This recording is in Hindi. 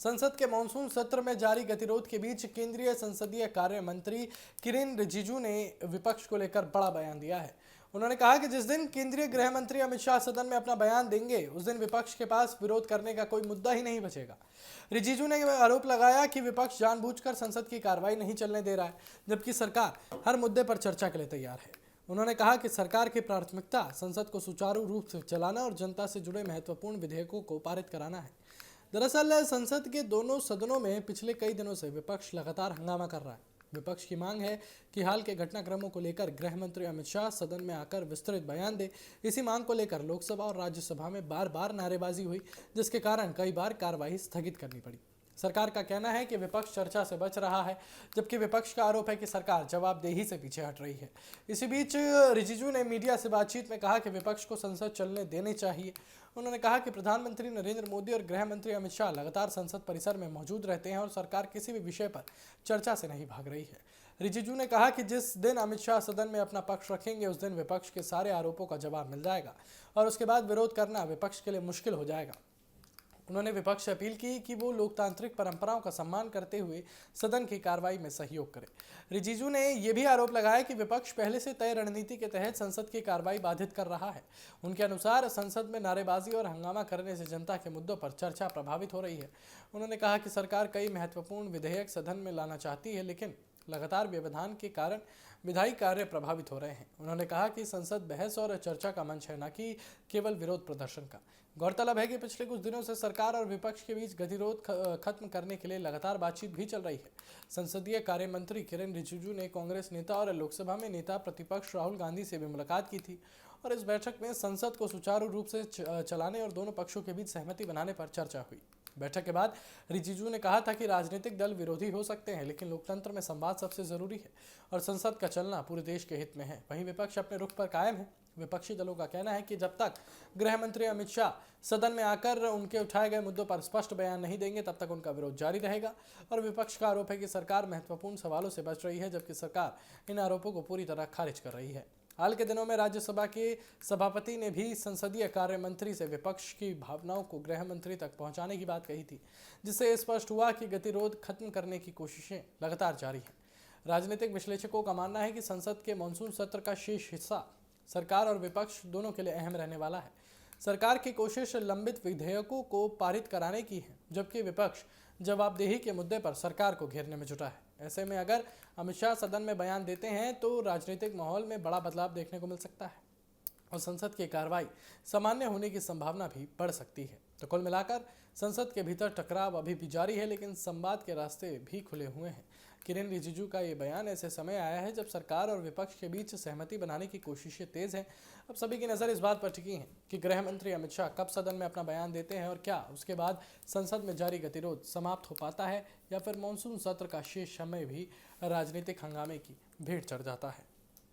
संसद के मानसून सत्र में जारी गतिरोध के बीच केंद्रीय संसदीय कार्य मंत्री किरेन रिजिजू ने विपक्ष को लेकर बड़ा बयान दिया है। उन्होंने कहा कि जिस दिन केंद्रीय गृह मंत्री अमित शाह सदन में अपना बयान देंगे उस दिन विपक्ष के पास विरोध करने का कोई मुद्दा ही नहीं बचेगा। रिजिजू ने आरोप लगाया कि विपक्ष जानबूझकर संसद की कार्रवाई नहीं चलने दे रहा है, जबकि सरकार हर मुद्दे पर चर्चा के लिए तैयार है। उन्होंने कहा कि सरकार की प्राथमिकता संसद को सुचारू रूप से चलाना और जनता से जुड़े महत्वपूर्ण विधेयकों को पारित कराना है। दरअसल संसद के दोनों सदनों में पिछले कई दिनों से विपक्ष लगातार हंगामा कर रहा है। विपक्ष की मांग है कि हाल के घटनाक्रमों को लेकर गृह मंत्री अमित शाह सदन में आकर विस्तृत बयान दे। इसी मांग को लेकर लोकसभा और राज्यसभा में बार बार नारेबाजी हुई, जिसके कारण कई बार कार्रवाई स्थगित करनी पड़ी। सरकार का कहना है कि विपक्ष चर्चा से बच रहा है, जबकि विपक्ष का आरोप है कि सरकार जवाबदेही से पीछे हट रही है। इसी बीच रिजिजू ने मीडिया से बातचीत में कहा कि विपक्ष को संसद चलने देने चाहिए। उन्होंने कहा कि प्रधानमंत्री नरेंद्र मोदी और गृह मंत्री अमित शाह लगातार संसद परिसर में मौजूद रहते हैं और सरकार किसी भी विषय पर चर्चा से नहीं भाग रही है। रिजिजू ने कहा कि जिस दिन अमित शाह सदन में अपना पक्ष रखेंगे उस दिन विपक्ष के सारे आरोपों का जवाब मिल जाएगा और उसके बाद विरोध करना विपक्ष के लिए मुश्किल हो जाएगा। उन्होंने विपक्ष से अपील की कि वो लोकतांत्रिक परंपराओं का सम्मान करते हुए सदन की कार्रवाई में सहयोग करे। रिजिजू ने यह भी आरोप लगाया कि विपक्ष पहले से तय रणनीति के तहत संसद की कार्रवाई बाधित कर रहा है। उनके अनुसार संसद में नारेबाजी और हंगामा करने से जनता के मुद्दों पर चर्चा प्रभावित हो रही है। उन्होंने कहा कि सरकार कई महत्वपूर्ण विधेयक सदन में लाना चाहती है, लेकिन लगातार व्यवधान के कारण विधायी कार्य प्रभावित हो रहे हैं। उन्होंने कहा कि संसद बहस और चर्चा का मंच है, न कि केवल विरोध प्रदर्शन का। गौरतलब है कि पिछले कुछ दिनों से सरकार और विपक्ष के बीच गतिरोध खत्म करने के लिए लगातार बातचीत भी चल रही है। संसदीय कार्य मंत्री किरेन रिजिजू ने कांग्रेस नेता और लोकसभा में नेता प्रतिपक्ष राहुल गांधी से भी मुलाकात की थी और इस बैठक में संसद को सुचारू रूप से चलाने और दोनों पक्षों के बीच सहमति बनाने पर चर्चा हुई। बैठक के बाद रिजिजू ने कहा था कि राजनीतिक दल विरोधी हो सकते हैं, लेकिन लोकतंत्र में संवाद सबसे जरूरी है और संसद का चलना पूरे देश के हित में है। वहीं विपक्ष अपने रुख पर कायम है। विपक्षी दलों का कहना है कि जब तक गृह मंत्री अमित शाह सदन में आकर उनके उठाए गए मुद्दों पर स्पष्ट बयान नहीं देंगे तब तक उनका विरोध जारी रहेगा। और विपक्ष का आरोप है कि सरकार महत्वपूर्ण सवालों से बच रही है, जबकि सरकार इन आरोपों को पूरी तरह खारिज कर रही है। हाल के दिनों में राज्यसभा के सभापति ने भी संसदीय कार्य मंत्री से विपक्ष की भावनाओं को गृह मंत्री तक पहुंचाने की बात कही थी, जिससे स्पष्ट हुआ कि गतिरोध खत्म करने की कोशिशें लगातार जारी हैं। राजनीतिक विश्लेषकों का मानना है कि संसद के मानसून सत्र का शेष हिस्सा सरकार और विपक्ष दोनों के लिए अहम रहने वाला है। सरकार की कोशिश लंबित विधेयकों को पारित कराने की है, जबकि विपक्ष जवाबदेही के मुद्दे पर सरकार को घेरने में जुटा है। ऐसे में अगर अमित शाह सदन में बयान देते हैं तो राजनीतिक माहौल में बड़ा बदलाव देखने को मिल सकता है और संसद की कार्रवाई सामान्य होने की संभावना भी बढ़ सकती है। तो कुल मिलाकर संसद के भीतर टकराव अभी भी जारी है, लेकिन संवाद के रास्ते भी खुले हुए हैं। किरेन रिजिजू का ये बयान ऐसे समय आया है जब सरकार और विपक्ष के बीच सहमति बनाने की कोशिशें तेज हैं। अब सभी की नज़र इस बात पर टिकी है कि गृह मंत्री अमित शाह कब सदन में अपना बयान देते हैं और क्या उसके बाद संसद में जारी गतिरोध समाप्त हो पाता है या फिर मानसून सत्र का शेष समय भी राजनीतिक हंगामे की भेंट चढ़ जाता है।